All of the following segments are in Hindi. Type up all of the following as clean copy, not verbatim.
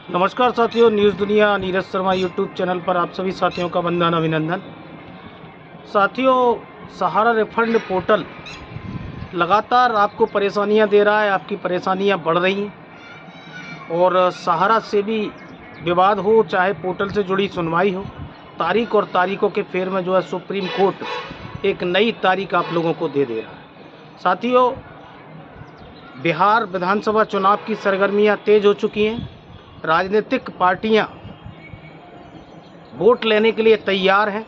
नमस्कार साथियों, न्यूज़ दुनिया नीरज शर्मा यूट्यूब चैनल पर आप सभी साथियों का वंदन अभिनंदन। साथियों, सहारा रिफंड पोर्टल लगातार आपको परेशानियां दे रहा है, आपकी परेशानियां बढ़ रही हैं और सहारा से भी विवाद हो, चाहे पोर्टल से जुड़ी सुनवाई हो, तारीख और तारीखों के फेर में जो है सुप्रीम कोर्ट एक नई तारीख आप लोगों को दे रहा है। साथियों, बिहार विधानसभा चुनाव की सरगर्मियां तेज हो चुकी हैं। राजनीतिक पार्टियां वोट लेने के लिए तैयार हैं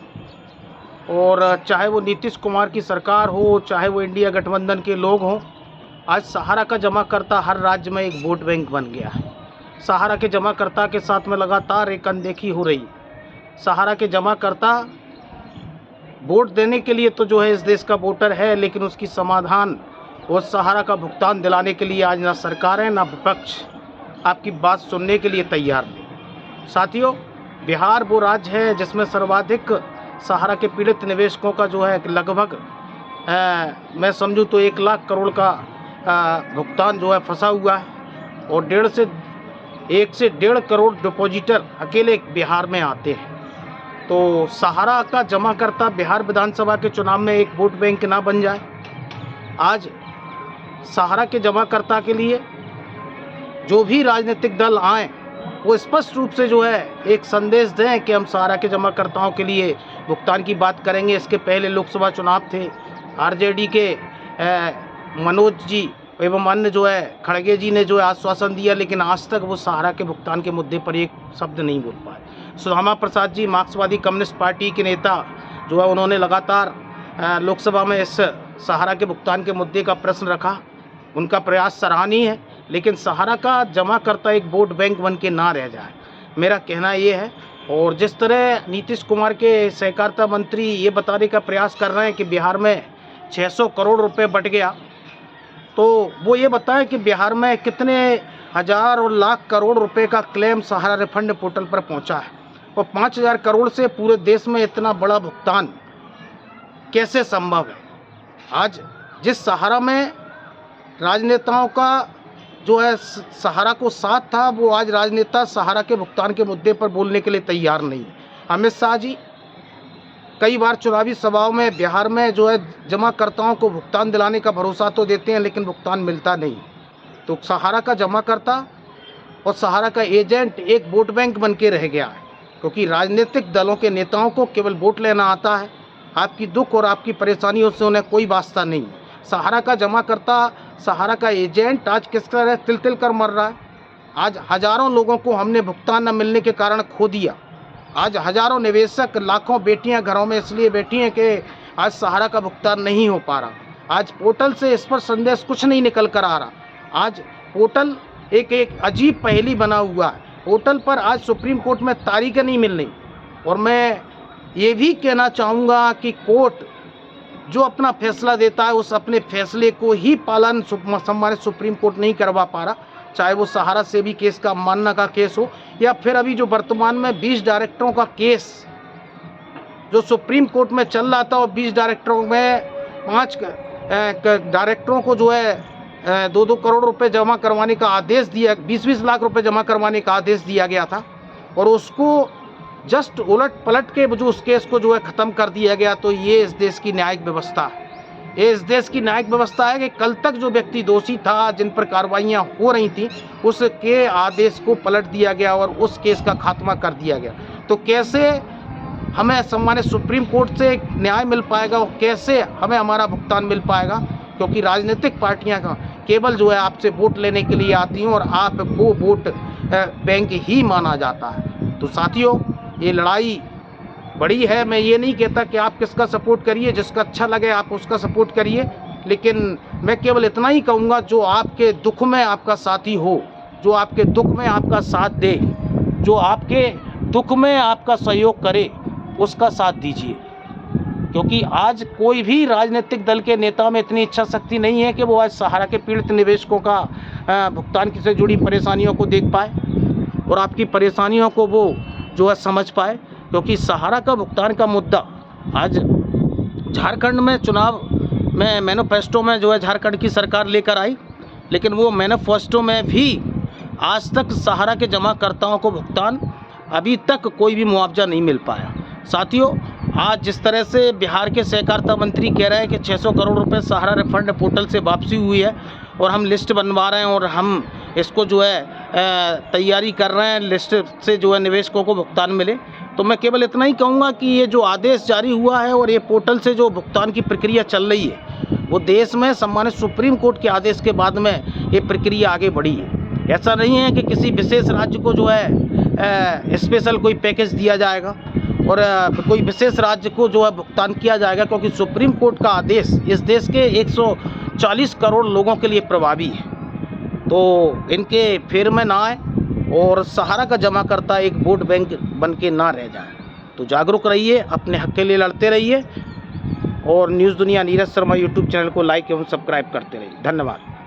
और चाहे वो नीतीश कुमार की सरकार हो, चाहे वो इंडिया गठबंधन के लोग हों, आज सहारा का जमाकर्ता हर राज्य में एक वोट बैंक बन गया है। सहारा के जमाकर्ता के साथ में लगातार एक अनदेखी हो रही है। सहारा के जमाकर्ता वोट देने के लिए तो जो है इस देश का वोटर है, लेकिन उसकी समाधान और सहारा का भुगतान दिलाने के लिए आज ना सरकार है ना विपक्ष आपकी बात सुनने के लिए तैयार नहीं। साथियों, बिहार वो राज्य है जिसमें सर्वाधिक सहारा के पीड़ित निवेशकों का जो है लगभग मैं समझूं तो 1 लाख करोड़ का भुगतान जो है फंसा हुआ है और 1 से 1.5 करोड़ डिपॉजिटर अकेले बिहार में आते हैं। तो सहारा का जमाकर्ता बिहार विधानसभा के चुनाव में एक वोट बैंक ना बन जाए। आज सहारा के जमाकर्ता के लिए जो भी राजनीतिक दल आए वो स्पष्ट रूप से जो है एक संदेश दें कि हम सहारा के जमाकर्ताओं के लिए भुगतान की बात करेंगे। इसके पहले लोकसभा चुनाव थे, आरजेडी के मनोज जी एवं अन्य जो है खड़गे जी ने जो है आश्वासन दिया, लेकिन आज तक वो सहारा के भुगतान के मुद्दे पर एक शब्द नहीं बोल पाए। सुदामा प्रसाद जी मार्क्सवादी कम्युनिस्ट पार्टी के नेता जो है उन्होंने लगातार लोकसभा में इस सहारा के भुगतान के मुद्दे का प्रश्न रखा। उनका प्रयास सराहनीय है, लेकिन सहारा का जमाकर्ता एक वोट बैंक बन के ना रह जाए, मेरा कहना ये है। और जिस तरह नीतीश कुमार के सहकारिता मंत्री ये बताने का प्रयास कर रहे हैं कि बिहार में 600 करोड़ रुपए बट गया, तो वो ये बताएं कि बिहार में कितने हज़ार और लाख करोड़ रुपए का क्लेम सहारा रिफंड पोर्टल पर पहुंचा है और 5000 करोड़ से पूरे देश में इतना बड़ा भुगतान कैसे संभव है। आज जिस सहारा में राजनेताओं का जो है सहारा को साथ था, वो आज राजनेता सहारा के भुगतान के मुद्दे पर बोलने के लिए तैयार नहीं है। अमित शाह जी कई बार चुनावी सभाओं में बिहार में जो है जमाकर्ताओं को भुगतान दिलाने का भरोसा तो देते हैं, लेकिन भुगतान मिलता नहीं। तो सहारा का जमाकर्ता और सहारा का एजेंट एक वोट बैंक बन के रह गया है, क्योंकि राजनीतिक दलों के नेताओं को केवल वोट लेना आता है। आपकी दुख और आपकी परेशानियों से उन्हें कोई वास्ता नहीं। सहारा का जमाकर्ता, सहारा का एजेंट आज किस तरह तिल तिल कर मर रहा है। आज हज़ारों लोगों को हमने भुगतान न मिलने के कारण खो दिया। आज हज़ारों निवेशक, लाखों बेटियां घरों में इसलिए बैठी हैं कि आज सहारा का भुगतान नहीं हो पा रहा। आज पोर्टल से इस पर संदेश कुछ नहीं निकल कर आ रहा। आज पोर्टल एक अजीब पहेली बना हुआ है। पोर्टल पर आज सुप्रीम कोर्ट में तारीखें नहीं मिल रही और मैं ये भी कहना चाहूँगा कि कोर्ट जो अपना फैसला देता है उस अपने फैसले को ही पालन सम्मानित सुप्रीम कोर्ट नहीं करवा पा रहा। चाहे वो सहारा से भी केस का मानना का केस हो या फिर अभी जो वर्तमान में 20 डायरेक्टरों का केस जो सुप्रीम कोर्ट में चल रहा था और 20 डायरेक्टरों में 5 डायरेक्टरों को जो है 2-2 करोड़ रुपए जमा करवाने का आदेश दिया, 20-20 लाख रुपए जमा करवाने का आदेश दिया गया था और उसको जस्ट उलट पलट के जो उस केस को जो है ख़त्म कर दिया गया। तो ये इस देश की न्यायिक व्यवस्था है। ये इस देश की न्यायिक व्यवस्था है कि कल तक जो व्यक्ति दोषी था, जिन पर कार्रवाइयाँ हो रही थी, उसके आदेश को पलट दिया गया और उस केस का खात्मा कर दिया गया। तो कैसे हमें सम्मानित सुप्रीम कोर्ट से न्याय मिल पाएगा और कैसे हमें हमारा भुगतान मिल पाएगा, क्योंकि राजनीतिक पार्टियाँ का केवल जो है आपसे वोट लेने के लिए आती हैं और आपको वोट बैंक ही माना जाता है। तो साथियों, ये लड़ाई बड़ी है। मैं ये नहीं कहता कि आप किसका सपोर्ट करिए, जिसका अच्छा लगे आप उसका सपोर्ट करिए, लेकिन मैं केवल इतना ही कहूँगा जो आपके दुख में आपका साथी हो, जो आपके दुख में आपका साथ दे, जो आपके दुख में आपका सहयोग करे, उसका साथ दीजिए। क्योंकि आज कोई भी राजनीतिक दल के नेता में इतनी इच्छा शक्ति नहीं है कि वो आज सहारा के पीड़ित निवेशकों का भुगतान से जुड़ी परेशानियों को देख पाए और आपकी परेशानियों को वो जो है समझ पाए। क्योंकि सहारा का भुगतान का मुद्दा आज झारखंड में चुनाव में मैनिफेस्टो में जो है झारखंड की सरकार लेकर आई, लेकिन वो मैनिफेस्टो में भी आज तक सहारा के जमाकर्ताओं को भुगतान अभी तक कोई भी मुआवजा नहीं मिल पाया। साथियों, आज जिस तरह से बिहार के सहकारिता मंत्री कह रहे हैं कि 600 करोड़ रुपए सहारा रिफंड पोर्टल से वापसी हुई है और हम लिस्ट बनवा रहे हैं और हम इसको जो है तैयारी कर रहे हैं, लिस्ट से जो है निवेशकों को भुगतान मिले, तो मैं केवल इतना ही कहूँगा कि ये जो आदेश जारी हुआ है और ये पोर्टल से जो भुगतान की प्रक्रिया चल रही है, वो देश में सम्मानित सुप्रीम कोर्ट के आदेश के बाद में ये प्रक्रिया आगे बढ़ी है। ऐसा नहीं है कि किसी विशेष राज्य को जो है स्पेशल कोई पैकेज दिया जाएगा और कोई विशेष राज्य को जो है भुगतान किया जाएगा, क्योंकि सुप्रीम कोर्ट का आदेश इस देश के 140 करोड़ लोगों के लिए प्रभावी है। तो इनके फेर में ना आए और सहारा का जमाकर्ता एक वोट बैंक बन के ना रह जाए। तो जागरूक रहिए, अपने हक के लिए लड़ते रहिए और न्यूज़ दुनिया नीरज शर्मा यूट्यूब चैनल को लाइक एवं सब्सक्राइब करते रहिए। धन्यवाद।